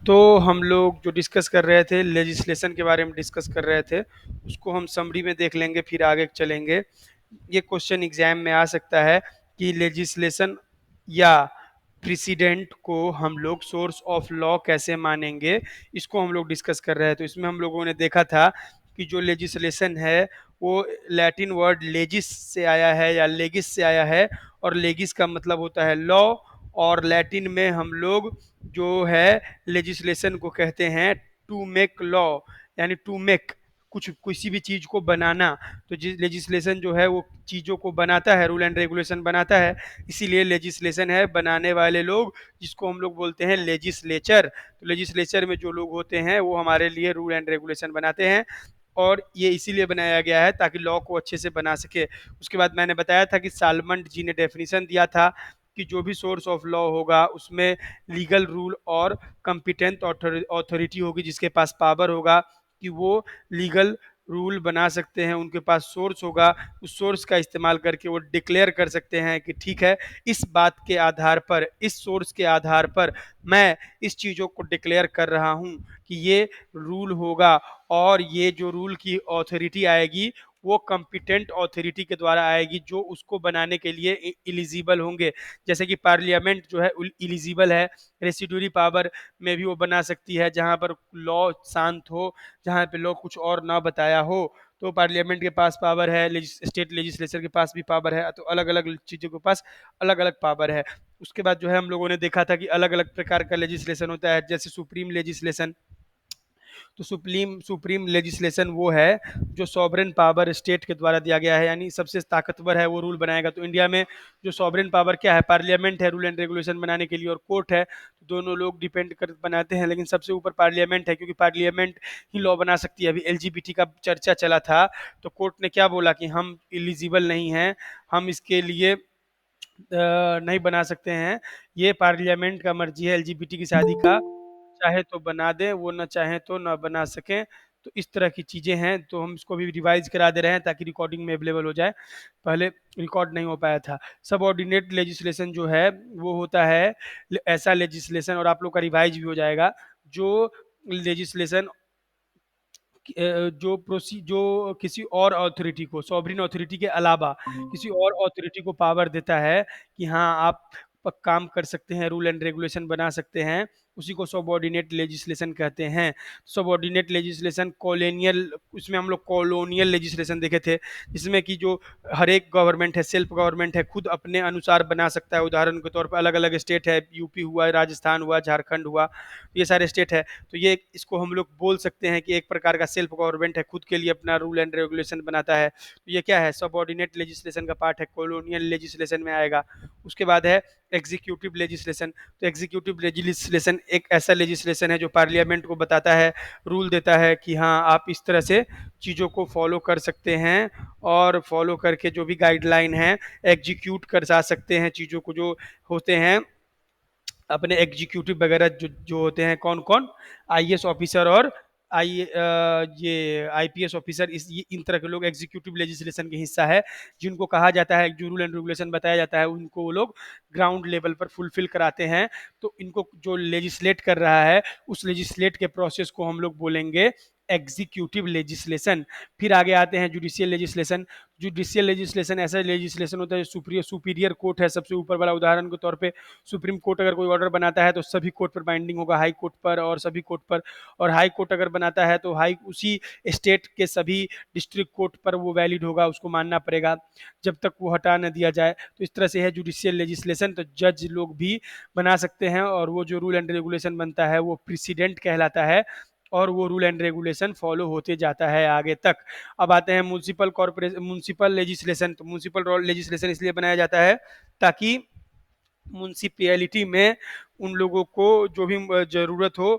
तो हम लोग जो डिस्कस कर रहे थे लेजिस्लेशन के बारे में डिस्कस कर रहे थे, उसको हम समरी में देख लेंगे फिर आगे चलेंगे। ये क्वेश्चन एग्जाम में आ सकता है कि लेजिस्लेशन या प्रेसिडेंट को हम लोग सोर्स ऑफ लॉ कैसे मानेंगे, इसको हम लोग डिस्कस कर रहे हैं। तो इसमें हम लोगों ने देखा था कि जो लेजिस्लेशन है वो लैटिन वर्ड लेजिस से आया है या लेगिस से आया है, और लेगिस का मतलब होता है लॉ, और लैटिन में हम लोग जो है लेजिस्लेशन को कहते हैं टू मेक लॉ, यानी टू मेक कुछ किसी भी चीज को बनाना। तो लेजिस्लेशन जो है वो चीजों को बनाता है, रूल एंड रेगुलेशन बनाता है, इसीलिए लेजिस्लेशन है बनाने वाले लोग, जिसको हम लोग बोलते हैं लेजिस्लेचर। तो लेजिस्लेचर में जो लोग होते हैं वो हमारे लिए रूल एंड रेगुलेशन बनाते हैं, और ये इसीलिए बनाया गया है ताकि लॉ को अच्छे से बना सके। उसके बाद मैंने बताया था कि सालमंड जी ने डेफिनेशन दिया था कि जो भी सोर्स ऑफ लॉ होगा उसमें लीगल रूल और कॉम्पिटेंट अथॉरिटी होगी, जिसके पास पावर होगा कि वो लीगल रूल बना सकते हैं, उनके पास सोर्स होगा, उस सोर्स का इस्तेमाल करके वो डिक्लेयर कर सकते हैं कि ठीक है, इस बात के आधार पर, इस सोर्स के आधार पर मैं इस चीज़ों को डिक्लेयर कर रहा हूँ कि ये रूल होगा, और ये जो रूल की अथॉरिटी आएगी वो कॉम्पिटेंट अथॉरिटी के द्वारा आएगी जो उसको बनाने के लिए इलिजिबल होंगे। जैसे कि पार्लियामेंट जो है इलिजिबल है, रेसिड्यूरी पावर में भी वो बना सकती है, जहाँ पर लॉ शांत हो, जहाँ पे लॉ कुछ और ना बताया हो, तो पार्लियामेंट के पास पावर है, स्टेट लेजिस्लेचर के पास भी पावर है, तो अलग अलग चीज़ों के पास अलग अलग पावर है। उसके बाद जो है हम लोगों ने देखा था कि अलग अलग प्रकार का लेजिस्लेशन होता है, जैसे सुप्रीम लेजिस्लेशन। तो सुप्रीम सुप्रीम लेजिस्लेशन वो है जो सॉवरेन पावर स्टेट के द्वारा दिया गया है, यानी सबसे ताकतवर है, वो रूल बनाएगा। तो इंडिया में जो सॉवरेन पावर क्या है, पार्लियामेंट है रूल एंड रेगुलेशन बनाने के लिए, और कोर्ट है। तो दोनों लोग डिपेंड कर बनाते हैं, लेकिन सबसे ऊपर पार्लियामेंट है, क्योंकि पार्लियामेंट ही लॉ बना सकती है। अभी एलजीबीटी का चर्चा चला था, तो कोर्ट ने क्या बोला कि हम इलिजिबल नहीं हैं, हम इसके लिए नहीं बना सकते हैं, ये पार्लियामेंट का मर्जी है एलजीबीटी की शादी का, चाहे तो बना दें, वो ना चाहे तो ना बना सकें। तो इस तरह की चीज़ें हैं, तो हम इसको भी रिवाइज करा दे रहे हैं ताकि रिकॉर्डिंग में अवेलेबल हो जाए, पहले रिकॉर्ड नहीं हो पाया था। सब ऑर्डिनेट लेजिस्लेशन जो है वो होता है ऐसा लेजिस्लेशन, और आप लोग का रिवाइज भी हो जाएगा, जो लेजिस्लेशन जो किसी और अथॉरिटी को, सॉवरेन अथॉरिटी के अलावा किसी और अथॉरिटी को पावर देता है कि हाँ आप काम कर सकते हैं, रूल एंड रेगुलेशन बना सकते हैं, उसी को सबऑर्डिनेट लेजिस्लेशन कहते हैं। सबऑर्डिनेट लेजिस्लेशन कॉलोनियल, उसमें हम लोग कॉलोनियल लेजिस्लेशन देखे थे, जिसमें कि जो हर एक गवर्नमेंट है, सेल्फ गवर्नमेंट है, खुद अपने अनुसार बना सकता है। उदाहरण के तौर पर अलग अलग स्टेट है, यूपी हुआ, राजस्थान हुआ, झारखंड हुआ, ये सारे स्टेट है। तो ये इसको हम लोग बोल सकते हैं कि एक प्रकार का सेल्फ गवर्नमेंट है, खुद के लिए अपना रूल एंड रेगुलेशन बनाता है। तो ये क्या है, सबऑर्डिनेट लेजिस्लेशन का पार्ट है, कॉलोनियल लेजिस्लेशन में आएगा। उसके बाद है एग्जीक्यूटिव लेजिस्लेशन। तो एग्जीक्यूटिव लेजिस्लेशन एक ऐसा लेजिस्लेशन है जो पार्लियामेंट को बताता है, रूल देता है कि हाँ आप इस तरह से चीज़ों को फॉलो कर सकते हैं, और फॉलो करके जो भी गाइडलाइन है एग्जीक्यूट कर जा सकते हैं चीज़ों को, जो होते हैं अपने एग्जीक्यूटिव वगैरह जो जो होते हैं, कौन कौन, आईएएस ऑफिसर और ये आईपीएस ऑफिसर, इन तरह के लोग एग्जीक्यूटिव लेजिस्लेशन के हिस्सा है, जिनको कहा जाता है, जो रूल एंड रेगुलेशन बताया जाता है उनको वो लोग ग्राउंड लेवल पर फुलफिल कराते हैं। तो इनको जो लेजिस्लेट कर रहा है, उस लेजिस्लेट के प्रोसेस को हम लोग बोलेंगे एग्जीक्यूटिव लेजिस्लेशन। फिर आगे आते हैं जुडिशियल लेजिस्लेशन। जुडिशियल लेजिस्लेशन ऐसा लेजिस्लेशन होता है जो सुपीरियर कोर्ट है, सबसे ऊपर वाला। उदाहरण के तौर पे सुप्रीम कोर्ट अगर कोई ऑर्डर बनाता है तो सभी कोर्ट पर बाइंडिंग होगा, हाई कोर्ट पर और सभी कोर्ट पर। और हाई कोर्ट अगर बनाता है तो हाई उसी स्टेट के सभी डिस्ट्रिक्ट कोर्ट पर वो वैलिड होगा, उसको मानना पड़ेगा जब तक वो हटा न दिया जाए। तो इस तरह से है जुडिशियल लेजिस्लेशन। तो जज लोग भी बना सकते हैं, और वो जो रूल एंड रेगुलेशन बनता है वो प्रेसिडेंट कहलाता है, और वो रूल एंड रेगुलेशन फॉलो होते जाता है आगे तक। अब आते हैं म्यूनसिपल कॉर्पोरेशन, म्यूनसिपल लेजिस्लेशन। तो म्यूनसिपल लेजिस्लेशन इसलिए बनाया जाता है ताकि म्यूनसिपैलिटी में उन लोगों को जो भी ज़रूरत हो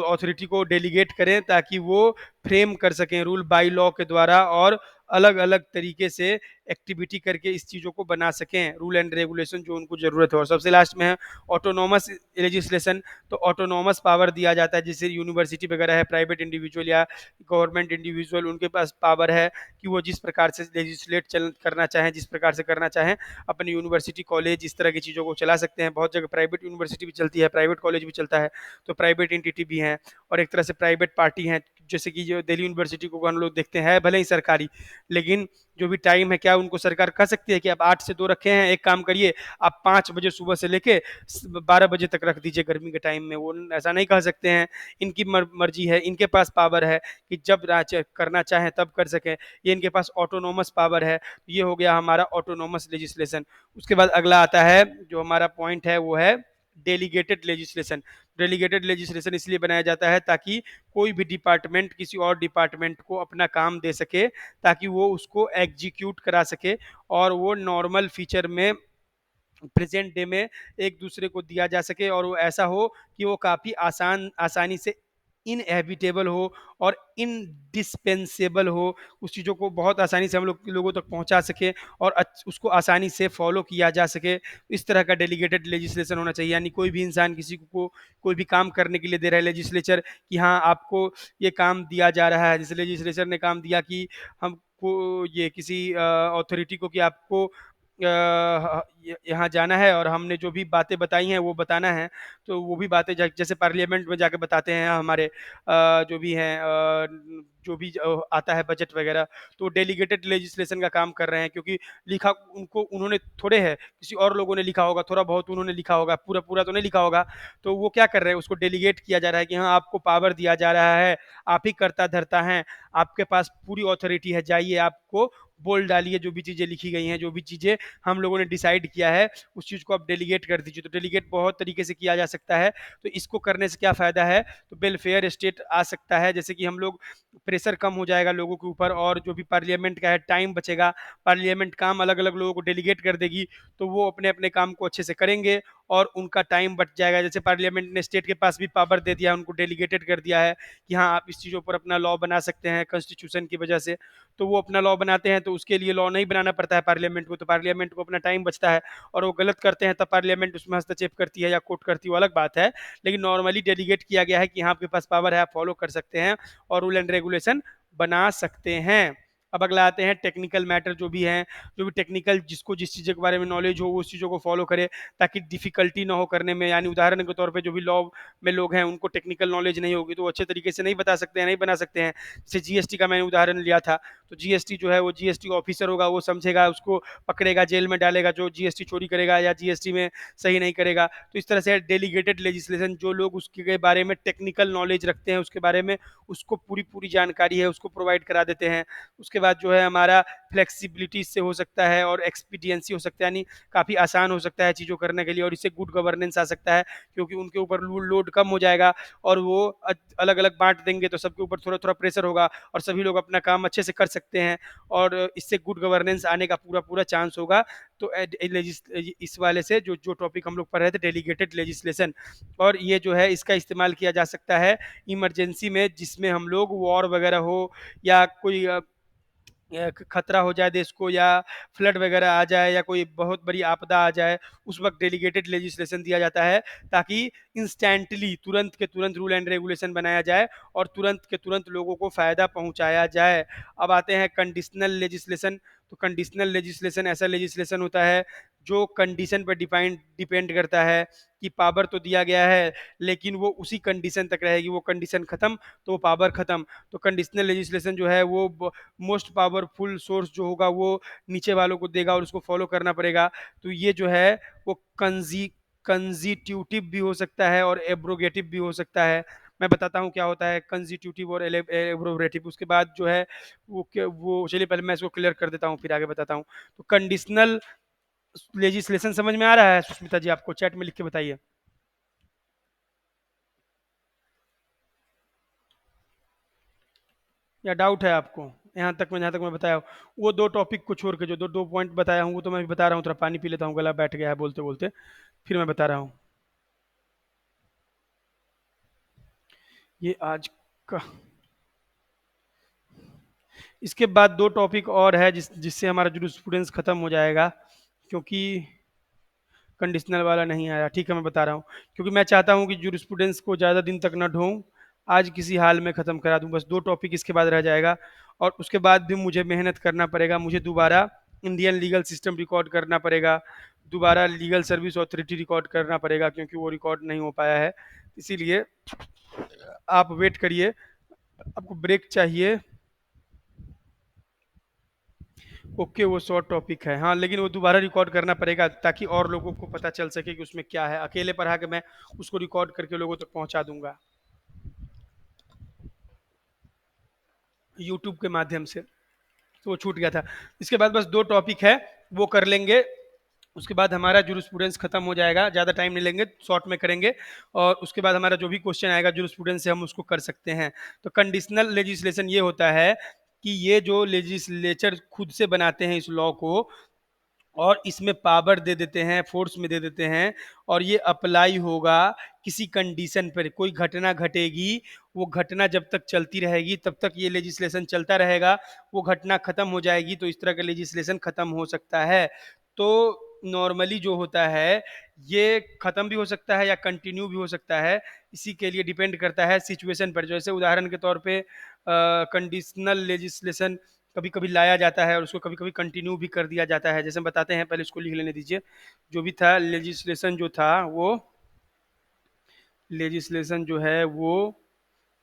अथॉरिटी को डेलीगेट करें, ताकि वो फ्रेम कर सकें रूल बाई लॉ के द्वारा, और अलग-अलग तरीके से एक्टिविटी करके इस चीज़ों को बना सकें, रूल एंड रेगुलेशन जो उनको ज़रूरत है। और सबसे लास्ट में है ऑटोनॉमस लेजिस्लेशन। तो ऑटोनॉमस पावर दिया जाता है, जैसे यूनिवर्सिटी वगैरह है, प्राइवेट इंडिविजुअल या गवर्नमेंट इंडिविजुअल, उनके पास पावर है कि वो जिस प्रकार से लेजिस्लेट करना चाहें, जिस प्रकार से करना चाहें, अपनी यूनिवर्सिटी, कॉलेज इस तरह की चीज़ों को चला सकते हैं। बहुत जगह प्राइवेट यूनिवर्सिटी भी चलती है, प्राइवेट कॉलेज भी चलता है, तो प्राइवेट एंटिटी भी हैं और एक तरह से प्राइवेट पार्टी हैं। जैसे कि जो दिल्ली यूनिवर्सिटी को हम लोग देखते हैं, भले ही सरकारी, लेकिन जो भी टाइम है, क्या उनको सरकार कह सकती है कि आप 8 से 2 रखे हैं, एक काम करिए आप 5 बजे सुबह से लेके 12 बजे तक रख दीजिए गर्मी के टाइम में? वो ऐसा नहीं कह सकते हैं। इनकी मर्जी है, इनके पास पावर है कि जब करना चाहें तब कर सकें। ये इनके पास ऑटोनोमस पावर है। ये हो गया हमारा ऑटोनोमस लेजिस्लेशन। उसके बाद अगला आता है, जो हमारा पॉइंट है वो है डेलीगेटेड लेजिस्लेशन। डेलीगेटेड लेजिस्लेशन इसलिए बनाया जाता है ताकि कोई भी डिपार्टमेंट किसी और डिपार्टमेंट को अपना काम दे सके, ताकि वो उसको एग्जीक्यूट करा सके और वो नॉर्मल फीचर में प्रेजेंट डे में एक दूसरे को दिया जा सके, और वो ऐसा हो कि वो काफ़ी आसानी से इनएविटेबल हो और इनडिस्पेंसेबल हो। उस चीज़ों को बहुत आसानी से हम लोग लोगों तक पहुंचा सके और उसको आसानी से फॉलो किया जा सके। इस तरह का डेलीगेटेड लेजिस्लेशन होना चाहिए, यानी कोई भी इंसान किसी को कोई भी काम करने के लिए दे रहा है लेजिस्लेचर, कि हाँ आपको ये काम दिया जा रहा है। जैसे लेजिस्लेचर ने काम दिया कि हमको ये किसी अथॉरिटी को कि आपको यहाँ जाना है और हमने जो भी बातें बताई हैं वो बताना है। तो वो भी बातें जैसे पार्लियामेंट में जाके बताते हैं हमारे जो भी हैं जो भी आता है बजट वगैरह, तो डेलीगेटेड लेजिस्लेशन का काम कर रहे हैं, क्योंकि लिखा उनको उन्होंने थोड़े है, किसी और लोगों ने लिखा होगा, थोड़ा बहुत उन्होंने लिखा होगा, पूरा पूरा तो नहीं लिखा होगा। तो वो क्या कर रहे हैं, उसको डेलीगेट किया जा रहा है कि हाँ आपको पावर दिया जा रहा है, आप ही करता धरता है, आपके पास पूरी ऑथोरिटी है, जाइए आपको बोल डालिए जो भी चीज़ें लिखी गई हैं, जो भी चीज़ें हम लोगों ने डिसाइड किया है, उस चीज़ को आप डेलीगेट कर दीजिए। तो डेलीगेट बहुत तरीके से किया जा सकता है। तो इसको करने से क्या फ़ायदा है, तो वेलफेयर स्टेट आ सकता है, जैसे कि हम लोग प्रेशर कम हो जाएगा लोगों के ऊपर, और जो भी पार्लियामेंट का है टाइम बचेगा। पार्लियामेंट काम अलग अलग लोगों को डेलीगेट कर देगी, तो वो अपने अपने काम को अच्छे से करेंगे और उनका टाइम बच जाएगा। जैसे पार्लियामेंट ने स्टेट के पास भी पावर दे दिया है, उनको डेलीगेटेड कर दिया है कि हाँ आप इस चीज़ों पर अपना लॉ बना सकते हैं कॉन्स्टिट्यूशन की वजह से। तो वो अपना लॉ बनाते हैं, तो उसके लिए लॉ नहीं बनाना पड़ता है पार्लियामेंट को, तो पार्लियामेंट को अपना टाइम बचता है। और वो गलत करते हैं तब पार्लियामेंट उसमें हस्तक्षेप करती है या कोर्ट करती है, वो अलग बात है। लेकिन नॉर्मली डेलीगेट किया गया है कि हाँ आपके पास पावर है, आप फॉलो कर सकते हैं और रूल एंड रेगुलेशन बना सकते हैं। अब अगला आते हैं टेक्निकल मैटर जो भी हैं, जो भी टेक्निकल जिसको जिस चीज़ के बारे में नॉलेज हो वो उस चीज़ों को फॉलो करे, ताकि डिफिकल्टी ना हो करने में। यानी उदाहरण के तौर पे जो भी लॉ में लोग हैं उनको टेक्निकल नॉलेज नहीं होगी, तो वो अच्छे तरीके से नहीं बता सकते हैं, नहीं बना सकते हैं। जैसे जीएसटी का मैंने उदाहरण लिया था, तो जीएसटी जो है वो जीएसटी ऑफिसर होगा, वो समझेगा, उसको पकड़ेगा, जेल में डालेगा जो जीएसटी चोरी करेगा या जीएसटी में सही नहीं करेगा। तो इस तरह से डेलीगेटेड लेजिस्लेशन, जो लोग उसके बारे में टेक्निकल नॉलेज रखते हैं, उसके बारे में उसको पूरी पूरी जानकारी है, उसको प्रोवाइड करा देते हैं। उसके बाद जो है हमारा फ्लेक्सिबिलिटी इससे हो सकता है और एक्सपीडियंसी हो सकता है, यानी काफ़ी आसान हो सकता है चीज़ों करने के लिए, और इससे गुड गवर्नेंस आ सकता है, क्योंकि उनके ऊपर लोड कम हो जाएगा और वो अलग अलग बांट देंगे तो सबके ऊपर थोड़ा थोड़ा प्रेशर होगा और सभी लोग अपना काम अच्छे से कर सकते हैं, और इससे गुड गवर्नेंस आने का पूरा पूरा चांस होगा। तो इस वाले से जो जो टॉपिक हम लोग पढ़ रहे थे डेलीगेटेड लेजिस्लेशन, और ये जो है इसका इस्तेमाल किया जा सकता है इमरजेंसी में, जिसमें हम लोग वॉर वगैरह हो या कोई खतरा हो जाए देश को, या फ्लड वगैरह आ जाए या कोई बहुत बड़ी आपदा आ जाए, उस वक्त डेलीगेटेड लेजिस्लेशन दिया जाता है, ताकि इंस्टेंटली तुरंत के तुरंत रूल एंड रेगुलेशन बनाया जाए और तुरंत के तुरंत लोगों को फ़ायदा पहुंचाया जाए। अब आते हैं कंडीशनल लेजिस्लेशन। तो कंडीशनल लेजिस्लेशन ऐसा लेजिस्लेशन होता है जो कंडीशन पर डिपेंड करता है, कि पावर तो दिया गया है लेकिन वो उसी कंडीशन तक रहेगी, वो कंडीशन खत्म तो वो पावर खत्म। तो कंडीशनल लेजिस्लेशन जो है वो मोस्ट पावरफुल सोर्स जो होगा वो नीचे वालों को देगा और उसको फॉलो करना पड़ेगा। तो ये जो है वो कंजिट्यूटिव भी हो सकता है और एब्रोगेटिव भी हो सकता है। मैं बताता हूँ क्या होता है कंजिट्यूटिव और एब्रोगेटिव, उसके बाद जो है वो चलिए पहले मैं इसको क्लियर कर देता हूँ फिर आगे बताता हूँ। तो कंडीशनल लेजिस्लेशन समझ में आ रहा है सुष्मिता जी? आपको चैट में लिख के बताइए, या डाउट है आपको? यहाँ तक मैं, जहाँ तक मैं बताया हूँ, वो दो टॉपिक को छोड़ के जो दो दो पॉइंट बताया हूँ वो तो मैं भी बता रहा हूँ। थोड़ा पानी पी लेता हूँ, गला बैठ गया है बोलते बोलते, फिर मैं बता रहा हूँ। ये आज का इसके बाद दो टॉपिक और है जिससे हमारा जूरिस्प्रूडेंस खत्म हो जाएगा, क्योंकि कंडीशनल वाला नहीं आया। ठीक है, मैं बता रहा हूँ, क्योंकि मैं चाहता हूँ कि जूरिस्प्रूडेंस को ज़्यादा दिन तक न ढूंढूं, आज किसी हाल में ख़त्म करा दूं। बस दो टॉपिक इसके बाद रह जाएगा, और उसके बाद भी मुझे मेहनत करना पड़ेगा, मुझे दोबारा इंडियन लीगल सिस्टम रिकॉर्ड करना पड़ेगा, दोबारा लीगल सर्विस अथॉरिटी रिकॉर्ड करना पड़ेगा, क्योंकि वो रिकॉर्ड नहीं हो पाया है। इसीलिए आप वेट करिए, आपको ब्रेक चाहिए। ओके, वो शॉर्ट टॉपिक है, हाँ, लेकिन वो दोबारा रिकॉर्ड करना पड़ेगा ताकि और लोगों को पता चल सके कि उसमें क्या है। अकेले पढ़ा के मैं उसको रिकॉर्ड करके लोगों तक पहुंचा दूंगा यूट्यूब के माध्यम से, तो वो छूट गया था। इसके बाद बस दो टॉपिक है, वो कर लेंगे, उसके बाद हमारा जूरिस्प्रूडेंस खत्म हो जाएगा, ज़्यादा टाइम नहीं लेंगे, शॉर्ट में करेंगे। और उसके बाद हमारा जो भी क्वेश्चन आएगा जूरिस्प्रूडेंस से हम उसको कर सकते हैं। तो कंडीशनल लेजिस्लेशन ये होता है कि ये जो लेजिस्लेचर खुद से बनाते हैं इस लॉ को, और इसमें पावर दे देते हैं, फोर्स में दे देते हैं, और ये अप्लाई होगा किसी कंडीशन पर। कोई घटना घटेगी, वो घटना जब तक चलती रहेगी तब तक ये लेजिस्लेशन चलता रहेगा, वो घटना खत्म हो जाएगी तो इस तरह का लेजिस्लेशन खत्म हो सकता है। तो नॉर्मली जो होता है, ये खत्म भी हो सकता है या कंटिन्यू भी हो सकता है, इसी के लिए डिपेंड करता है सिचुएशन पर। जैसे उदाहरण के तौर पे कंडीशनल लेजिस्लेशन कभी कभी लाया जाता है और उसको कभी कभी कंटिन्यू भी कर दिया जाता है। जैसे हम बताते हैं, पहले इसको लिख लेने दीजिए। जो भी था लेजिस्लेशन जो था वो, लेजिस्लेशन जो है वो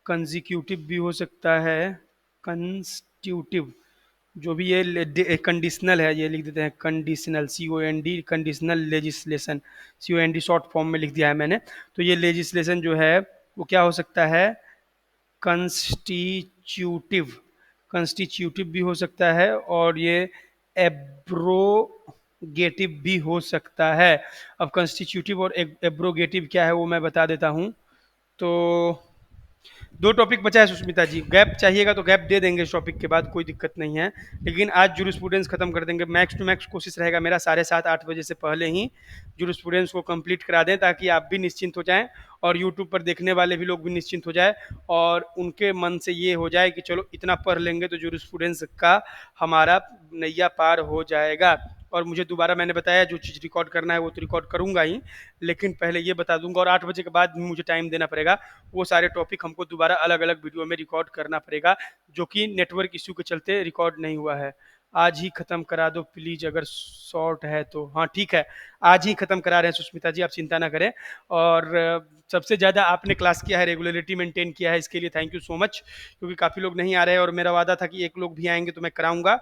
कंजिक्यूटिव भी हो सकता है, कंस्टिट्यूटिव, जो भी ये कंडीशनल है, ये लिख देते हैं conditional, COND, conditional legislation, COND short form में लिख दिया है मैंने। तो ये लेजिस्लेशन जो है वो क्या हो सकता है, कंस्टिट्यूटिव, कंस्टिट्यूटिव भी हो सकता है, और ये एब्रोगेटिव भी हो सकता है। अब कंस्टिट्यूटिव और एब्रोगेटिव क्या है वो मैं बता देता हूँ। तो दो टॉपिक बचा है सुष्मिता जी, गैप चाहिएगा तो गैप दे देंगे इस टॉपिक के बाद, कोई दिक्कत नहीं है, लेकिन आज जूरिस्प्रूडेंस खत्म कर देंगे। मैक्स टू मैक्स कोशिश रहेगा मेरा 7:30-8 बजे से पहले ही जूरिस्प्रूडेंस को कंप्लीट करा दें, ताकि आप भी निश्चिंत हो जाएं और यूट्यूब पर देखने वाले भी लोग भी निश्चिंत हो जाए, और उनके मन से ये हो जाए कि चलो इतना पढ़ लेंगे तो जूरिस्प्रूडेंस का हमारा नैया पार हो जाएगा। और मुझे दोबारा, मैंने बताया जो चीज़ रिकॉर्ड करना है वो तो रिकॉर्ड करूंगा ही, लेकिन पहले ये बता दूंगा, और 8 बजे के बाद भी मुझे टाइम देना पड़ेगा। वो सारे टॉपिक हमको दोबारा अलग अलग वीडियो में रिकॉर्ड करना पड़ेगा, जो कि नेटवर्क इश्यू के चलते रिकॉर्ड नहीं हुआ है। आज ही खत्म करा दो प्लीज, अगर शॉर्ट है तो। हाँ ठीक है, आज ही खत्म करा रहे हैं सुष्मिता जी, आप चिंता ना करें। और सबसे ज़्यादा आपने क्लास किया है, रेगुलरिटी मेंटेन किया है, इसके लिए थैंक यू सो मच, क्योंकि काफ़ी लोग नहीं आ रहे हैं और मेरा वादा था कि एक लोग भी आएंगे तो मैं कराऊंगा।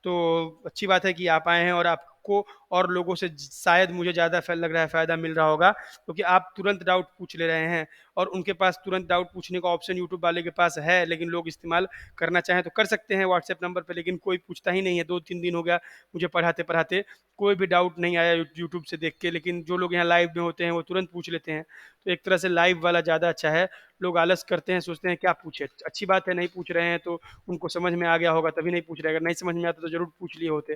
तो अच्छी बात है कि आप आए हैं, और आपको और लोगों से शायद मुझे ज़्यादा लग रहा है फ़ायदा मिल रहा होगा, क्योंकि आप तुरंत डाउट पूछ ले रहे हैं, और उनके पास तुरंत डाउट पूछने का ऑप्शन यूट्यूब वाले के पास है, लेकिन लोग इस्तेमाल करना चाहें तो कर सकते हैं व्हाट्सएप नंबर पर, लेकिन कोई पूछता ही नहीं है। 2-3 दिन हो गया मुझे पढ़ाते पढ़ाते, कोई भी डाउट नहीं आया यूट्यूब से देख के, लेकिन जो लोग यहाँ लाइव में होते हैं वो तुरंत पूछ लेते हैं। तो एक तरह से लाइव वाला ज़्यादा अच्छा है। लोग आलस करते हैं, सोचते हैं क्या पूछे, अच्छी बात है, नहीं पूछ रहे हैं तो उनको समझ में आ गया होगा तभी नहीं पूछ रहे, अगर नहीं समझ में आता तो जरूर पूछ लिए होते।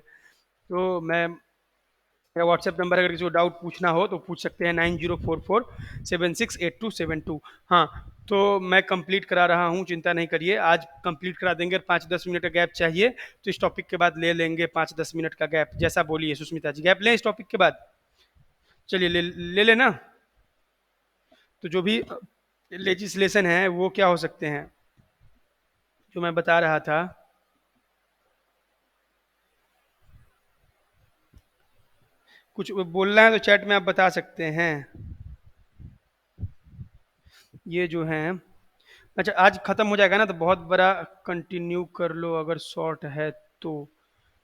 तो मैं, मेरा व्हाट्सएप नंबर, अगर किसी को डाउट पूछना हो तो पूछ सकते हैं, 9044768272। हाँ, तो मैं कंप्लीट करा रहा हूँ, चिंता नहीं करिए, आज कंप्लीट करा देंगे। 5-10 मिनट का गैप चाहिए तो इस टॉपिक के बाद ले लेंगे 5-10 मिनट का गैप, जैसा बोलिए सुष्मिता जी, गैप लें इस टॉपिक के बाद। चलिए ले लेना। तो जो भी लेजिस्लेशन है वो क्या हो सकते हैं, जो मैं बता रहा था, कुछ बोलना है तो चैट में आप बता सकते हैं। ये जो है, अच्छा आज खत्म हो जाएगा ना, तो बहुत बड़ा कंटिन्यू कर लो अगर शॉर्ट है तो।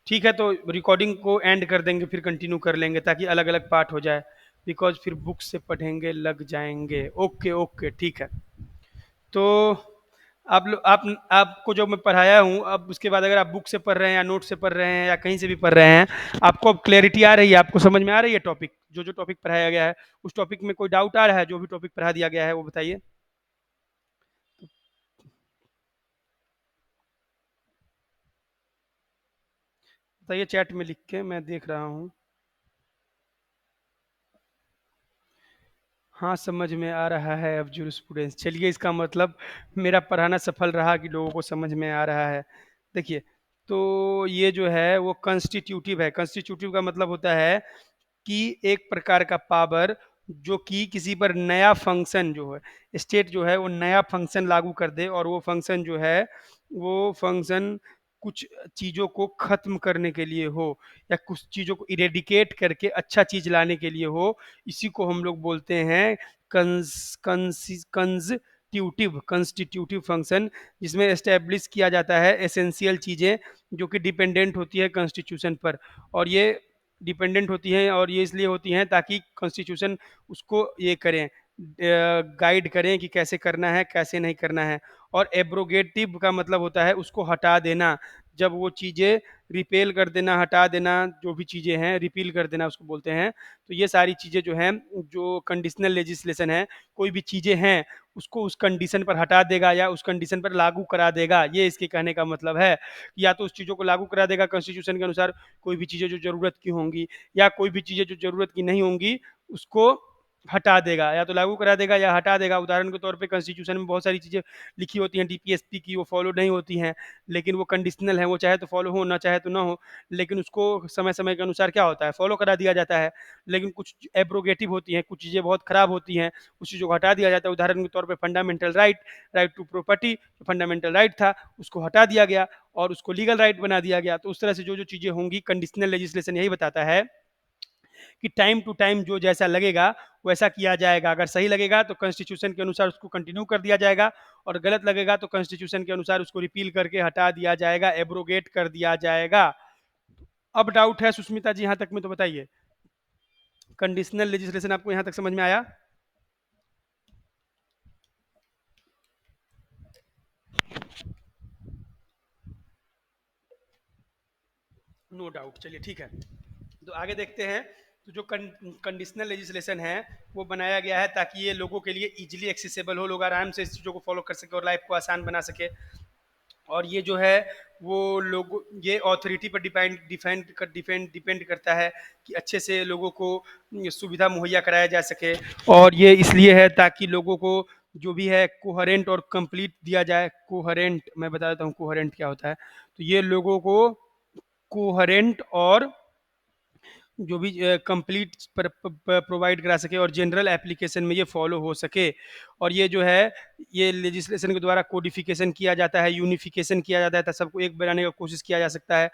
ठीक है, तो रिकॉर्डिंग को एंड कर देंगे फिर कंटिन्यू कर लेंगे, ताकि अलग अलग पार्ट हो जाए, बिकॉज फिर बुक से पढ़ेंगे लग जाएंगे। ओके ओके ठीक है। तो आप लोग, आपको जो मैं पढ़ाया हूँ, अब उसके बाद अगर आप बुक से पढ़ रहे हैं या नोट से पढ़ रहे हैं या कहीं से भी पढ़ रहे हैं, आपको अब क्लैरिटी आ रही है, आपको समझ में आ रही है टॉपिक, जो जो टॉपिक पढ़ाया गया है उस टॉपिक में कोई डाउट आ रहा है, जो भी टॉपिक पढ़ा दिया गया है वो बताइए। बताइए चैट में लिख के, मैं देख रहा हूँ। हाँ समझ में आ रहा है अब जूरिस्प्रूडेंस, चलिए इसका मतलब मेरा पढ़ाना सफल रहा कि लोगों को समझ में आ रहा है। देखिए, तो ये जो है वो कंस्टिट्यूटिव है। कंस्टिट्यूटिव का मतलब होता है कि एक प्रकार का पावर जो कि किसी पर नया फंक्शन जो है, स्टेट जो है वो नया फंक्शन लागू कर दे, और वो फंक्शन जो है वो फंक्शन कुछ चीज़ों को खत्म करने के लिए हो, या कुछ चीज़ों को इरेडिकेट करके अच्छा चीज़ लाने के लिए हो। इसी को हम लोग बोलते हैं कंस्टिट्यूटिव कंस्टिट्यूटिव फंक्शन, जिसमें एस्टेब्लिश किया जाता है एसेंशियल चीज़ें जो कि डिपेंडेंट होती है कॉन्स्टिट्यूशन पर। और ये डिपेंडेंट होती हैं, और ये इसलिए होती हैं ताकि कॉन्स्टिट्यूशन उसको ये करें, गाइड करें कि कैसे करना है कैसे नहीं करना है। और एब्रोगेटिव का मतलब होता है उसको हटा देना, जब वो चीज़ें रिपेल कर देना, हटा देना, जो भी चीज़ें हैं रिपील कर देना उसको बोलते हैं। तो ये सारी चीज़ें जो हैं, जो कंडीशनल लेजिस्लेशन है, कोई भी चीज़ें हैं उसको उस कंडीशन पर हटा देगा या उस कंडीशन पर लागू करा देगा, ये इसके कहने का मतलब है। या तो उस चीज़ों को लागू करा देगा कॉन्स्टिट्यूशन के अनुसार, कोई भी चीज़ें जो ज़रूरत की होंगी, या कोई भी चीज़ें जो ज़रूरत की नहीं होंगी उसको हटा देगा, या तो लागू करा देगा या हटा देगा। उदाहरण के तौर पे कॉन्स्टिट्यूशन में बहुत सारी चीज़ें लिखी होती हैं डीपीएसपी की, वो फॉलो नहीं होती हैं, लेकिन वो कंडीशनल है, वो चाहे तो फॉलो हो, ना चाहे तो ना हो, लेकिन उसको समय-समय के अनुसार क्या होता है, फॉलो करा दिया जाता है। लेकिन कुछ एब्रोगेटिव होती हैं, कुछ चीज़ें बहुत खराब होती हैं, उस चीज़ों को हटा दिया जाता है। उदाहरण के तौर पे fundamental right, right to property, fundamental right था, उसको हटा दिया गया और उसको लीगल राइट बना दिया गया। तो उस तरह से जो-जो चीज़ें होंगी, कंडीशनल लेजिस्लेशन यही बताता है कि टाइम टू टाइम जो जैसा लगेगा वैसा किया जाएगा। अगर सही लगेगा तो कॉन्स्टिट्यूशन के अनुसार उसको कंटिन्यू कर दिया जाएगा, और गलत लगेगा तो कॉन्स्टिट्यूशन के अनुसार उसको रिपील करके हटा दिया जाएगा, एब्रोगेट कर दिया जाएगा। अब डाउट है सुष्मिता जी यहाँ तक में, तो बताइए कंडीशनल लेजिस्लेशन आपको यहाँ तक समझ में आया? नो डाउट, चलिए ठीक है। तो आगे देखते हैं। तो जो कंडीशनल लेजिस्लेशन है वो बनाया गया है ताकि ये लोगों के लिए इजीली एक्सेसिबल हो, लोग आराम से इस चीज़ों को फॉलो कर सके और लाइफ को आसान बना सके। और ये जो है वो लोग, ये अथॉरिटी पर डिपेंड करता है कि अच्छे से लोगों को सुविधा मुहैया कराया जा सके। और ये इसलिए है ताकि लोगों को जो भी है कोहेरेंट और कंप्लीट दिया जाए। कोहेरेंट मैं बता देता हूँ कोहेरेंट क्या होता है। तो ये लोगों को कोहेरेंट और जो भी कंप्लीट प्रोवाइड करा सके, और जनरल एप्लीकेशन में ये फॉलो हो सके। और ये जो है ये लेजिस्लेशन के द्वारा कोडिफिकेशन किया जाता है, यूनिफिकेशन किया जाता है, तो सबको एक बनाने का कोशिश किया जा सकता है।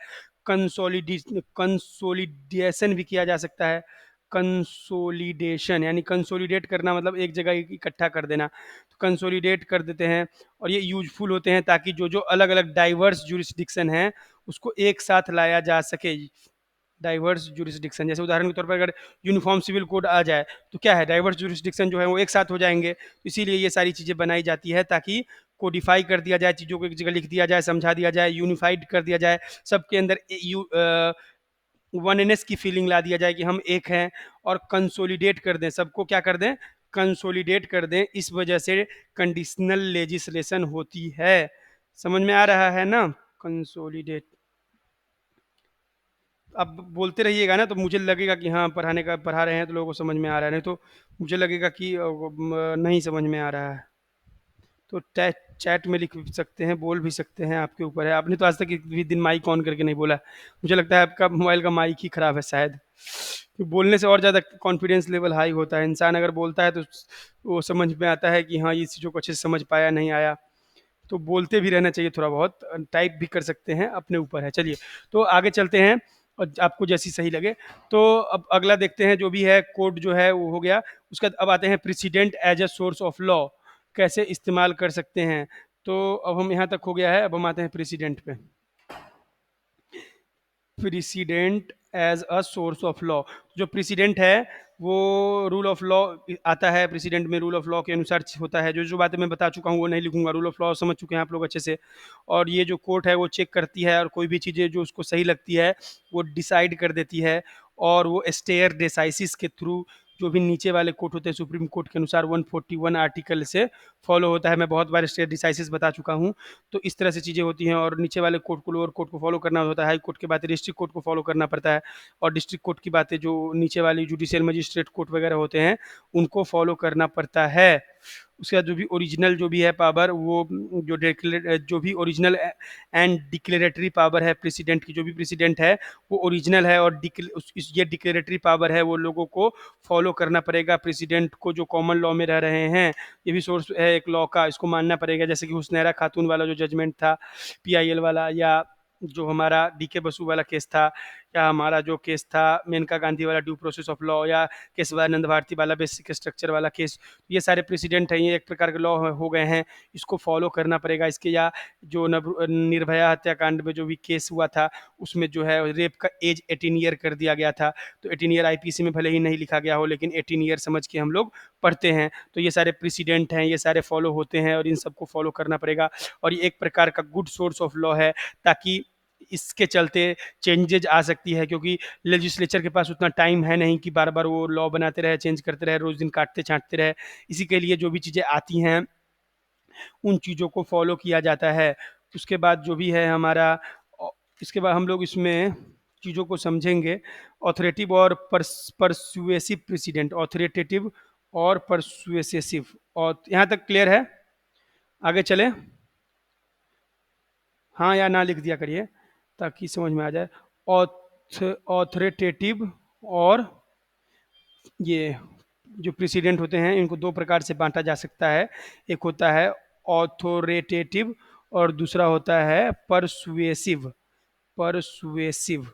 कंसोलिडेशन भी किया जा सकता है। कंसोलिडेशन यानी कंसोलिडेट करना, मतलब एक जगह इकट्ठा कर देना, तो कंसोलिडेट कर देते हैं। और ये यूजफुल होते हैं ताकि जो जो अलग अलग डाइवर्स जुरिस्डिक्शन है उसको एक साथ लाया जा सके। डाइवर्स जुरिस्डिक्शन, जैसे उदाहरण के तौर पर अगर यूनिफॉर्म सिविल कोड आ जाए तो क्या है, डाइवर्स जुरिस्डिक्शन जो है वो एक साथ हो जाएंगे। तो इसीलिए ये सारी चीज़ें बनाई जाती है ताकि कोडिफाई कर दिया जाए, चीज़ों को एक जगह लिख दिया जाए, समझा दिया जाए, यूनिफाइड कर दिया जाए, सबके अंदर वननेस की फीलिंग ला दिया जाए कि हम एक हैं। और कंसोलिडेट कर दें, सबको क्या कर दें, कंसोलिडेट कर दें। इस वजह से कंडीशनल लेजिस्लेशन होती है। समझ में आ रहा है ना? कंसोलिडेट। अब बोलते रहिएगा ना तो मुझे लगेगा कि हाँ पढ़ाने का पढ़ा रहे हैं तो लोगों को समझ में आ रहा है, नहीं तो मुझे लगेगा कि नहीं समझ में आ रहा है। तो चैट में लिख भी सकते हैं, बोल भी सकते हैं, आपके ऊपर है। आपने तो आज तक एक भी दिन माइक ऑन करके नहीं बोला। मुझे लगता है आपका मोबाइल का माइक ही खराब है शायद। तो बोलने से और ज़्यादा कॉन्फिडेंस लेवल हाई होता है। इंसान अगर बोलता है तो वो समझ में आता है कि हाँ ये चीज़ों को अच्छे से समझ पाया नहीं आया। तो बोलते भी रहना चाहिए थोड़ा बहुत, टाइप भी कर सकते हैं, अपने ऊपर है। चलिए तो आगे चलते हैं, और आपको जैसी सही लगे। तो अब अगला देखते हैं, जो भी है कोड जो है वो हो गया। उसके बाद अब आते हैं precedent as a source of law, कैसे इस्तेमाल कर सकते हैं। तो अब हम यहाँ तक हो गया है, अब हम आते हैं प्रेसिडेंट पे। Precedent as a source of law, जो प्रेसिडेंट है वो रूल ऑफ लॉ आता है। प्रेसिडेंट में रूल ऑफ लॉ के अनुसार होता है। जो जो बातें मैं बता चुका हूँ वो नहीं लिखूंगा, रूल ऑफ लॉ समझ चुके हैं आप लोग अच्छे से। और ये जो कोर्ट है वो चेक करती है, और कोई भी चीज़ें जो उसको सही लगती है वो डिसाइड कर देती है। और वो स्टेयर डिसाइसिस के थ्रू, जो भी नीचे वाले कोर्ट होते हैं सुप्रीम कोर्ट के अनुसार 141 आर्टिकल से फॉलो होता है। मैं बहुत बार स्टेयर डिसाइसिस बता चुका हूँ। तो इस तरह से चीज़ें होती हैं। और नीचे वाले कोर्ट को, लोअर कोर्ट को फॉलो करना होता है। हाई कोर्ट की बातें डिस्ट्रिक्ट कोर्ट को फॉलो करना पड़ता है। और डिस्ट्रिक्ट कोर्ट की बातें जो नीचे वाली जुडिशियल मजिस्ट्रेट कोर्ट वगैरह होते हैं उनको फॉलो करना पड़ता है। उसके बाद जो भी ओरिजिनल जो भी है पावर वो जो भी ओरिजिनल एंड डिक्लेरेटरी पावर है प्रेसिडेंट की, जो भी प्रेसिडेंट है वो ओरिजिनल है और ये डिक्लेरेटरी पावर है वो लोगों को फॉलो करना पड़ेगा। प्रेसिडेंट को जो कॉमन लॉ में रह रहे हैं, ये भी सोर्स है एक लॉ का, इसको मानना पड़ेगा। जैसे कि हुसनैरा खातून वाला जो जजमेंट था पीआईएल वाला, या जो हमारा डीके बसु वाला केस था, या हमारा जो केस था मेनका गांधी वाला ड्यू प्रोसेस ऑफ लॉ, या केशवानंद भारती वाला बेसिक स्ट्रक्चर वाला केस, ये सारे प्रेसिडेंट हैं, ये एक प्रकार के लॉ हो गए हैं, इसको फॉलो करना पड़ेगा इसके। या जो निर्भया हत्याकांड में जो भी केस हुआ था उसमें जो है रेप का एज 18 ईयर कर दिया गया था, तो 18 ईयर आईपीसी में भले ही नहीं लिखा गया हो लेकिन 18 ईयर समझ के हम लोग पढ़ते हैं। तो ये सारे प्रेसिडेंट हैं, ये सारे फॉलो होते हैं और इन सबको फॉलो करना पड़ेगा। और ये एक प्रकार का गुड सोर्स ऑफ लॉ है, ताकि इसके चलते चेंजेज आ सकती है, क्योंकि लेजिस्लेचर के पास उतना टाइम है नहीं कि बार बार वो लॉ बनाते रहे, चेंज करते रहे, रोज दिन काटते छांटते रहे। इसी के लिए जो भी चीज़ें आती हैं उन चीज़ों को फॉलो किया जाता है। उसके बाद जो भी है हमारा, इसके बाद हम लोग इसमें चीज़ों को समझेंगे। ऑथोरेटिव और परसुएसिव प्रेसिडेंट, ऑथोरेटेटिव और परसुएसिव, और यहाँ तक क्लियर है? आगे चले? हाँ या ना लिख दिया करिए ताकि समझ में आ जाए। ऑथोरेटेटिव और ये जो प्रेसिडेंट होते हैं इनको दो प्रकार से बांटा जा सकता है। एक होता है ऑथोरेटेटिव और दूसरा होता है परसुएसिव। परसुएसिव,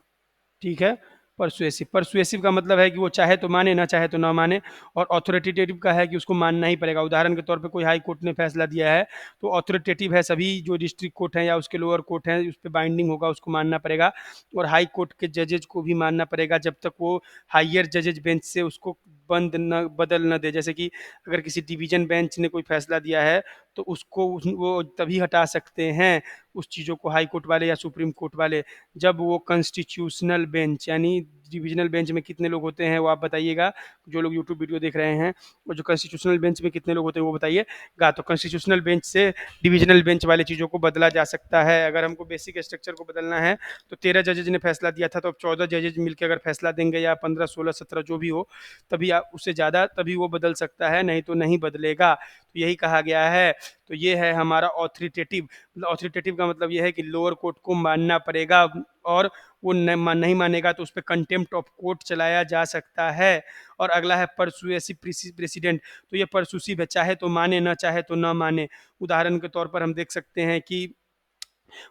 ठीक है। परसुएसिव, परसुएसिव का मतलब है कि वो चाहे तो माने, ना चाहे तो ना माने। और ऑथोरिटेटिव का है कि उसको मानना ही पड़ेगा। उदाहरण के तौर पे कोई हाई कोर्ट ने फैसला दिया है तो ऑथोरिटेटिव है, सभी जो डिस्ट्रिक्ट कोर्ट हैं या उसके लोअर कोर्ट हैं उस पर बाइंडिंग होगा, उसको मानना पड़ेगा। और हाई कोर्ट के जजेज को भी मानना पड़ेगा जब तक वो हायर जजेज बेंच से उसको बदल न दे। जैसे कि अगर किसी डिवीजन बेंच ने कोई फैसला दिया है तो उसको वो तभी हटा सकते हैं उस चीज़ों को हाई कोर्ट वाले या सुप्रीम कोर्ट वाले, जब वो कॉन्स्टिट्यूशनल बेंच, यानी डिविजनल बेंच में कितने लोग होते हैं वो आप बताइएगा, जो लोग यूट्यूब वीडियो देख रहे हैं। और जो कॉन्स्टिट्यूशनल बेंच में कितने लोग होते हैं वो बताइएगा। तो कॉन्स्टिट्यूशनल बेंच से डिविजनल बेंच वाले चीज़ों को बदला जा सकता है। अगर हमको बेसिक स्ट्रक्चर को बदलना है तो 13 जजेज ने फैसला दिया था, तो अब 14 जजेज मिलकर अगर फैसला देंगे, या 15, 16, 17 जो भी हो, तभी उससे ज़्यादा तभी वो बदल सकता है, नहीं तो नहीं बदलेगा। तो यही कहा गया है। तो ये है हमारा ऑथोरिटेटिव। ऑथोरिटेटिव का मतलब ये है कि लोअर कोर्ट को मानना पड़ेगा, और वो नहीं मानेगा तो उस पर कंटेम्प्ट ऑफ कोर्ट चलाया जा सकता है। और अगला है परसुएसिव प्रेसिडेंट। तो ये परसुसिव है, चाहे तो माने, ना चाहे तो ना माने। उदाहरण के तौर पर हम देख सकते हैं कि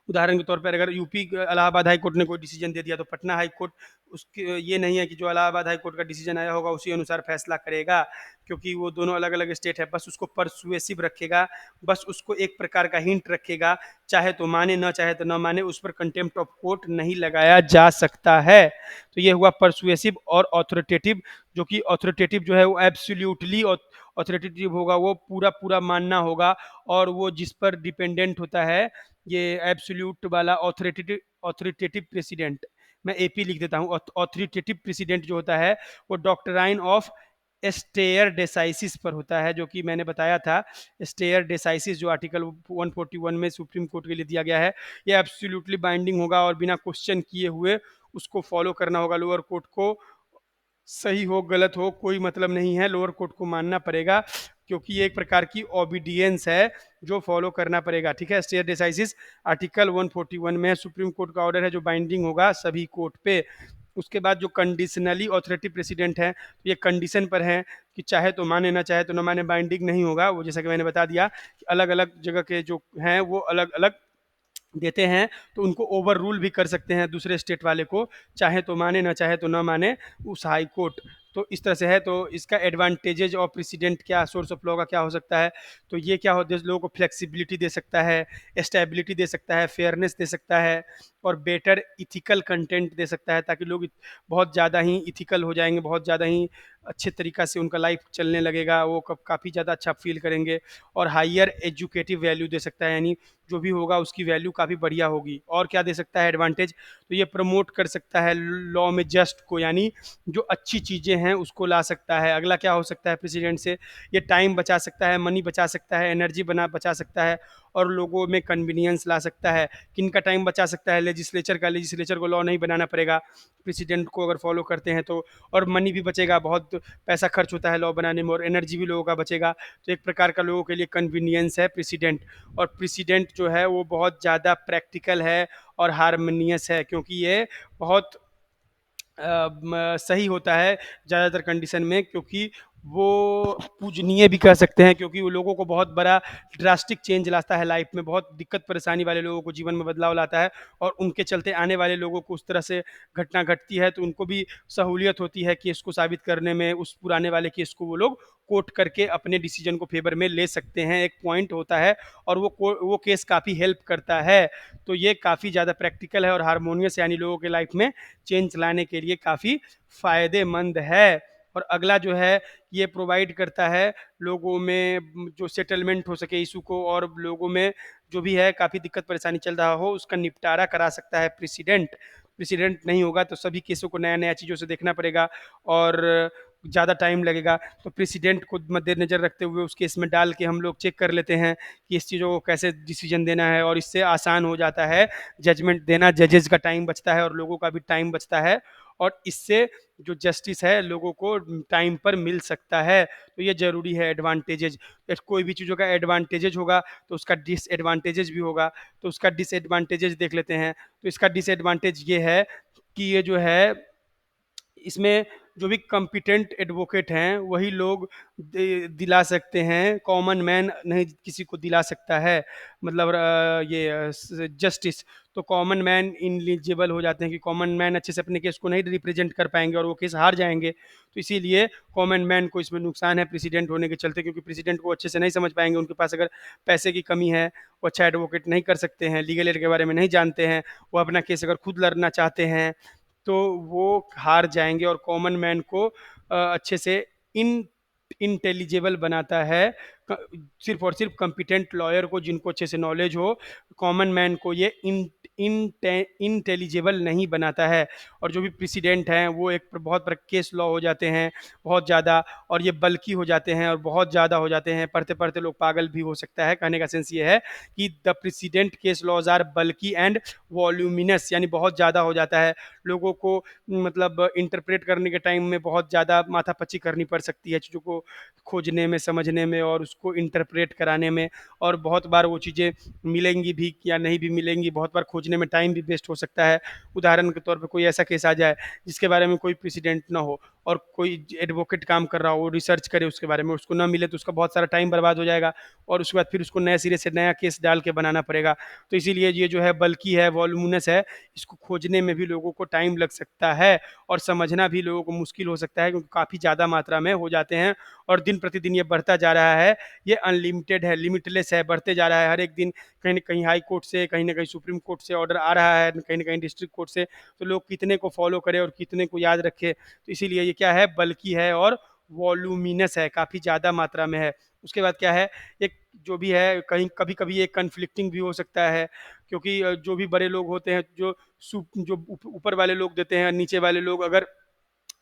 उदाहरण के तौर पर अगर यूपी इलाहाबाद हाई कोर्ट ने कोई डिसीजन दे दिया तो पटना हाई कोर्ट, उसके ये नहीं है कि जो इलाहाबाद हाई कोर्ट का डिसीजन आया होगा उसी अनुसार फैसला करेगा, क्योंकि वो दोनों अलग अलग स्टेट है। बस उसको परसुएसिव रखेगा, बस उसको एक प्रकार का हिंट रखेगा, चाहे तो माने, ना चाहे तो ना माने, उस पर कंटेम्प्ट ऑफ कोर्ट नहीं लगाया जा सकता है। तो ये हुआ परसुएसिव और ऑथोरिटेटिव। जो कि ऑथोरिटेटिव जो है वो एब्सोल्युटली ऑथोरिटेटिव होगा, वो पूरा पूरा मानना होगा, और वो जिस पर डिपेंडेंट होता है ये एब्सोल्यूट वाला ऑथोरिटेटिव ऑथोरिटेटिव प्रेसिडेंट, मैं एपी लिख देता हूँ। ऑथोरिटेटिव प्रेसिडेंट जो होता है वो डॉक्ट्राइन ऑफ स्टेयर डेसाइसिस पर होता है, जो कि मैंने बताया था। स्टेयर डेसाइसिस जो आर्टिकल 141 में सुप्रीम कोर्ट के लिए दिया गया है, ये एब्सोल्युटली बाइंडिंग होगा और बिना क्वेश्चन किए हुए उसको फॉलो करना होगा। लोअर कोर्ट को सही हो गलत हो कोई मतलब नहीं है, लोअर कोर्ट को मानना पड़ेगा, क्योंकि ये एक प्रकार की ओबीडियंस है जो फॉलो करना पड़ेगा। ठीक है, स्टेयर डिसाइसिस आर्टिकल 141 में सुप्रीम कोर्ट का ऑर्डर है जो बाइंडिंग होगा सभी कोर्ट पे। उसके बाद जो कंडीशनली ऑथोरिटी प्रेसिडेंट है, तो ये कंडीशन पर है कि चाहे तो माने, ना चाहे तो ना माने, बाइंडिंग नहीं होगा। वो जैसा कि मैंने बता दिया कि अलग अलग जगह के जो हैं वो अलग अलग देते हैं, तो उनको ओवर रूल भी कर सकते हैं दूसरे स्टेट वाले को, चाहे तो माने, ना चाहे तो ना माने उस हाई कोर्ट। तो इस तरह से है। तो इसका एडवांटेजेज ऑफ प्रेसिडेंट क्या, सोर्स ऑफ लॉ का क्या हो सकता है, तो ये क्या होता है, लोगों को फ्लेक्सिबिलिटी दे सकता है, स्टेबिलिटी दे सकता है, फेयरनेस दे सकता है, और बेटर इथिकल कंटेंट दे सकता है, ताकि लोग बहुत ज़्यादा ही इथिकल हो जाएंगे, बहुत ज़्यादा ही अच्छे तरीक़ा से उनका लाइफ चलने लगेगा, वो काफ़ी ज़्यादा अच्छा फील करेंगे। और हायर एजुकेटिव वैल्यू दे सकता है, यानी जो भी होगा उसकी वैल्यू काफ़ी बढ़िया होगी। और क्या दे सकता है एडवांटेज, तो ये प्रमोट कर सकता है लॉ में जस्ट को, यानी जो अच्छी चीज़ें हैं उसको ला सकता है। अगला क्या हो सकता है प्रेसिडेंट से, ये टाइम बचा सकता है, मनी बचा सकता है, एनर्जी बचा सकता है, और लोगों में कन्वीनियंस ला सकता है। किन का टाइम बचा सकता है, लेजिस्लेचर का। लेजिस्लेचर को लॉ नहीं बनाना पड़ेगा प्रेसिडेंट को अगर फॉलो करते हैं तो। और मनी भी बचेगा, बहुत पैसा खर्च होता है लॉ बनाने में और एनर्जी भी लोगों का बचेगा। तो एक प्रकार का लोगों के लिए कन्वीनियंस है प्रेसिडेंट। और प्रेसिडेंट जो है वो बहुत ज़्यादा प्रैक्टिकल है और हारमोनियस है, क्योंकि ये बहुत सही होता है ज़्यादातर कंडीशन में, क्योंकि वो पूजनीय भी कह सकते हैं, क्योंकि वो लोगों को बहुत बड़ा ड्रास्टिक चेंज लाता है लाइफ में, बहुत दिक्कत परेशानी वाले लोगों को जीवन में बदलाव लाता है। और उनके चलते आने वाले लोगों को उस तरह से घटना घटती है तो उनको भी सहूलियत होती है केस को साबित करने में, उस पुराने वाले केस को वो लोग कोर्ट करके अपने डिसीजन को फेवर में ले सकते हैं, एक पॉइंट होता है। और वो केस काफ़ी हेल्प करता है। तो ये काफ़ी ज़्यादा प्रैक्टिकल है और हारमोनियस, यानी लोगों के लाइफ में चेंज लाने के लिए काफ़ी फ़ायदेमंद है। और अगला जो है, ये प्रोवाइड करता है लोगों में जो सेटलमेंट हो सके इशू को, और लोगों में जो भी है काफ़ी दिक्कत परेशानी चल रहा हो उसका निपटारा करा सकता है प्रेसिडेंट। प्रेसिडेंट नहीं होगा तो सभी केसों को नया नया चीज़ों से देखना पड़ेगा और ज़्यादा टाइम लगेगा। तो प्रेसिडेंट को मद्देनज़र रखते हुए उस केस में डाल के हम लोग चेक कर लेते हैं कि इस चीज़ों को कैसे डिसीजन देना है, और इससे आसान हो जाता है जजमेंट देना, जजेस का टाइम बचता है और लोगों का भी टाइम बचता है, और इससे जो जस्टिस है लोगों को टाइम पर मिल सकता है। तो ये ज़रूरी है एडवांटेजेज। कोई भी चीज़ों का एडवांटेजेज होगा तो उसका डिसएडवांटेजेज भी होगा। तो उसका डिसएडवांटेजेज देख लेते हैं। तो इसका डिसएडवांटेज ये है कि ये जो है, इसमें जो भी कॉम्पिटेंट एडवोकेट हैं वही लोग दिला सकते हैं, कॉमन मैन नहीं किसी को दिला सकता है, मतलब ये जस्टिस। तो कॉमन मैन इनएलिजिबल हो जाते हैं कि कॉमन मैन अच्छे से अपने केस को नहीं रिप्रेजेंट कर पाएंगे और वो केस हार जाएंगे। तो इसीलिए कॉमन मैन को इसमें नुकसान है प्रेसिडेंट होने के चलते, क्योंकि प्रेसिडेंट को अच्छे से नहीं समझ पाएंगे, उनके पास अगर पैसे की कमी है, वो अच्छा एडवोकेट नहीं कर सकते हैं, लीगल एड के बारे में नहीं जानते हैं, वो अपना केस अगर खुद लड़ना चाहते हैं तो वो हार जाएंगे। और कॉमन मैन को अच्छे से इन इंटेलिजिबल बनाता है, सिर्फ और सिर्फ कॉम्पिटेंट लॉयर को जिनको अच्छे से नॉलेज हो, कॉमन मैन को ये इंटेलिजिबल नहीं बनाता है। और जो भी प्रेसिडेंट हैं वो एक बहुत बड़ा केस लॉ हो जाते हैं बहुत ज़्यादा, और ये बल्कि हो जाते हैं और बहुत ज़्यादा हो जाते हैं, पढ़ते पढ़ते लोग पागल भी हो सकता है। कहने का सेंस ये है कि the precedent case laws are bulky and voluminous, यानी बहुत ज़्यादा हो जाता है, लोगों को मतलब इंटरप्रेट करने के टाइम में बहुत ज़्यादा माथापच्ची करनी पड़ सकती है चीज़ों को खोजने में, समझने में और उसको इंटरप्रेट कराने में। और बहुत बार वो चीज़ें मिलेंगी भी या नहीं भी मिलेंगी, बहुत बार खोजने में टाइम भी वेस्ट हो सकता है। उदाहरण के तौर पे कोई ऐसा केस आ जाए जिसके बारे में कोई प्रेसिडेंट ना हो और कोई एडवोकेट काम कर रहा हो, वो रिसर्च करे उसके बारे में, उसको ना मिले तो उसका बहुत सारा टाइम बर्बाद हो जाएगा और उसके बाद फिर उसको नए सिरे से नया केस डाल के बनाना पड़ेगा। तो इसीलिए ये जो है बल्कि है, वॉल्यूमिनस है, इसको खोजने में भी लोगों को टाइम लग सकता है और समझना भी लोगों को मुश्किल हो सकता है, क्योंकि काफ़ी ज़्यादा मात्रा में हो जाते हैं और दिन प्रतिदिन ये बढ़ता जा रहा है। ये अनलिमिटेड है, लिमिटलेस है, बढ़ते जा रहा है। हर एक दिन कहीं न कहीं हाई कोर्ट से, कहीं न कहीं सुप्रीम कोर्ट से ऑर्डर आ रहा है, कहीं न कहीं डिस्ट्रिक्ट कोर्ट से। तो लोग कितने को फॉलो करें और कितने को याद रखें। तो इसीलिए ये क्या है, बल्कि है और वॉल्यूमिनस है, काफ़ी ज़्यादा मात्रा में है। उसके बाद क्या है, एक जो भी है कहीं कभी-कभी ये कन्फ्लिक्टिंग भी हो सकता है, क्योंकि जो भी बड़े लोग होते हैं, जो ऊपर वाले लोग देते हैं, नीचे वाले लोग अगर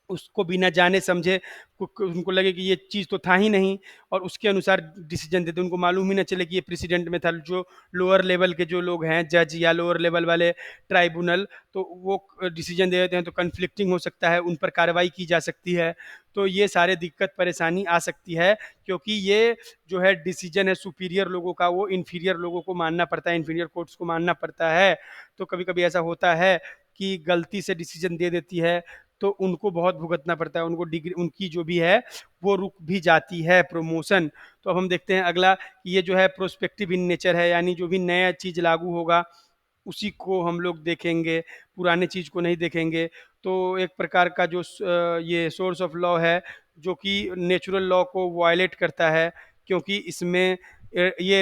उसको बिना जाने समझे उनको लगे कि ये चीज़ तो था ही नहीं और उसके अनुसार डिसीजन देते, उनको मालूम ही ना चले कि ये प्रेसिडेंट में था। जो लोअर लेवल के जो लोग हैं, जज या लोअर लेवल वाले ट्राइब्यूनल, तो वो डिसीजन दे देते हैं, तो कन्फ्लिक्टिंग हो सकता है, उन पर कार्रवाई की जा सकती है। तो ये सारे दिक्कत परेशानी आ सकती है, क्योंकि ये जो है डिसीजन है सुपीरियर लोगों का, वो इन्फीरियर लोगों को मानना पड़ता है, इन्फीरियर कोर्ट्स को मानना पड़ता है। तो कभी कभी ऐसा होता है कि गलती से डिसीजन दे देती है तो उनको बहुत भुगतना पड़ता है, उनको डिग्री उनकी जो भी है वो रुक भी जाती है प्रमोशन। तो अब हम देखते हैं अगला कि ये जो है प्रोस्पेक्टिव इन नेचर है, यानी जो भी नया चीज़ लागू होगा उसी को हम लोग देखेंगे, पुराने चीज़ को नहीं देखेंगे। तो एक प्रकार का जो ये सोर्स ऑफ लॉ है जो कि नेचुरल लॉ को वायलेट करता है, क्योंकि इसमें ये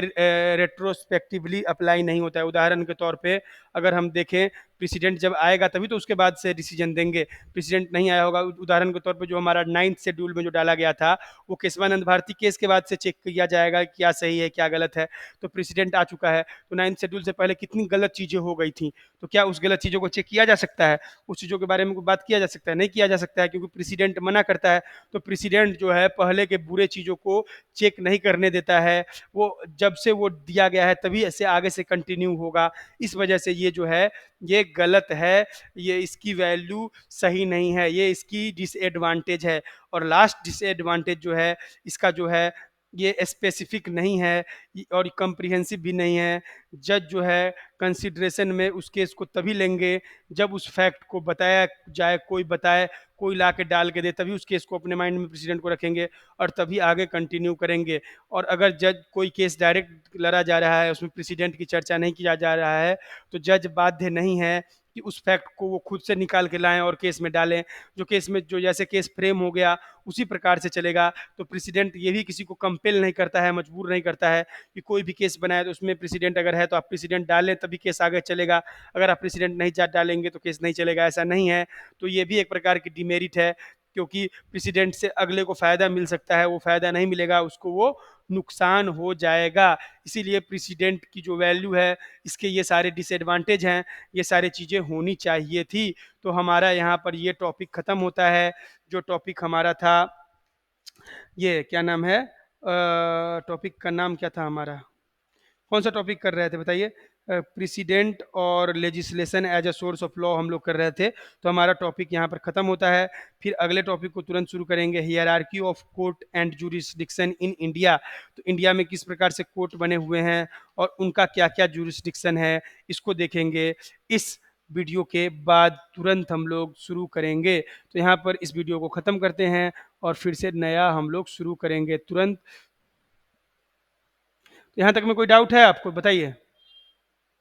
रेट्रोस्पेक्टिवली अप्लाई नहीं होता है। उदाहरण के तौर पे अगर हम देखें, प्रेसिडेंट जब आएगा तभी तो उसके बाद से डिसीजन देंगे। प्रेसिडेंट नहीं आया होगा, उदाहरण के तौर पे जो हमारा 9th शेड्यूल में जो डाला गया था, वो केशवानंद भारती केस के बाद से चेक किया जाएगा क्या सही है क्या गलत है। तो प्रेसिडेंट आ चुका है, तो 9th शेड्यूल से पहले कितनी गलत चीज़ें हो गई थी, तो क्या उस गलत चीज़ों को चेक किया जा सकता है? उस चीज़ों के बारे में कोई बात किया जा सकता है? नहीं किया जा सकता है, क्योंकि प्रेसिडेंट मना करता है। तो प्रेसिडेंट जो है पहले के बुरे चीज़ों को चेक नहीं करने देता है, वो जब से वो दिया गया है तभी ऐसे आगे से कंटिन्यू होगा। इस वजह से ये जो है ये गलत है, ये इसकी वैल्यू सही नहीं है, ये इसकी डिसएडवांटेज है। और लास्ट डिसएडवांटेज जो है, इसका जो है ये स्पेसिफिक नहीं है और कॉम्प्रिहेंसिव भी नहीं है। जज जो है कंसिडरेशन में उस केस को तभी लेंगे जब उस फैक्ट को बताया जाए, कोई बताए, कोई ला के डाल के दे, तभी उस केस को अपने माइंड में प्रेसिडेंट को रखेंगे और तभी आगे कंटिन्यू करेंगे। और अगर जज कोई केस डायरेक्ट लड़ा जा रहा है, उसमें प्रेसिडेंट की चर्चा नहीं किया जा रहा है, तो जज बाध्य नहीं है कि उस फैक्ट को वो खुद से निकाल के लाएं और केस में डालें। जो केस में जो जैसे केस फ्रेम हो गया उसी प्रकार से चलेगा। तो प्रेसिडेंट ये भी किसी को कंपेल नहीं करता है, मजबूर नहीं करता है कि कोई भी केस बनाए तो उसमें प्रेसिडेंट अगर है तो आप प्रेसिडेंट डालें तभी केस आगे चलेगा, अगर आप प्रेसिडेंट नहीं डालेंगे तो केस नहीं चलेगा, ऐसा नहीं है। तो ये भी एक प्रकार की डिमेरिट है, क्योंकि प्रेसिडेंट से अगले को फ़ायदा मिल सकता है, वो फ़ायदा नहीं मिलेगा, उसको वो नुकसान हो जाएगा। इसीलिए प्रेसिडेंट की जो वैल्यू है, इसके ये सारे डिसएडवांटेज हैं, ये सारी चीज़ें होनी चाहिए थी। तो हमारा यहाँ पर ये टॉपिक ख़त्म होता है। जो टॉपिक हमारा था, ये क्या नाम है, टॉपिक का नाम क्या था हमारा, कौन सा टॉपिक कर रहे थे बताइए? प्रेसिडेंट और legislation as a source of law हम लोग कर रहे थे। तो हमारा टॉपिक यहाँ पर ख़त्म होता है। फिर अगले टॉपिक को तुरंत शुरू करेंगे, hierarchy of court and jurisdiction in India. तो इंडिया में किस प्रकार से कोर्ट बने हुए हैं और उनका क्या क्या जुरिस्डिक्शन है, इसको देखेंगे। इस वीडियो के बाद तुरंत हम लोग शुरू करेंगे। तो यहाँ पर इस वीडियो को ख़त्म करते हैं और फिर से नया हम लोग शुरू करेंगे तुरंत। यहाँ तक में कोई डाउट है आपको, बताइए।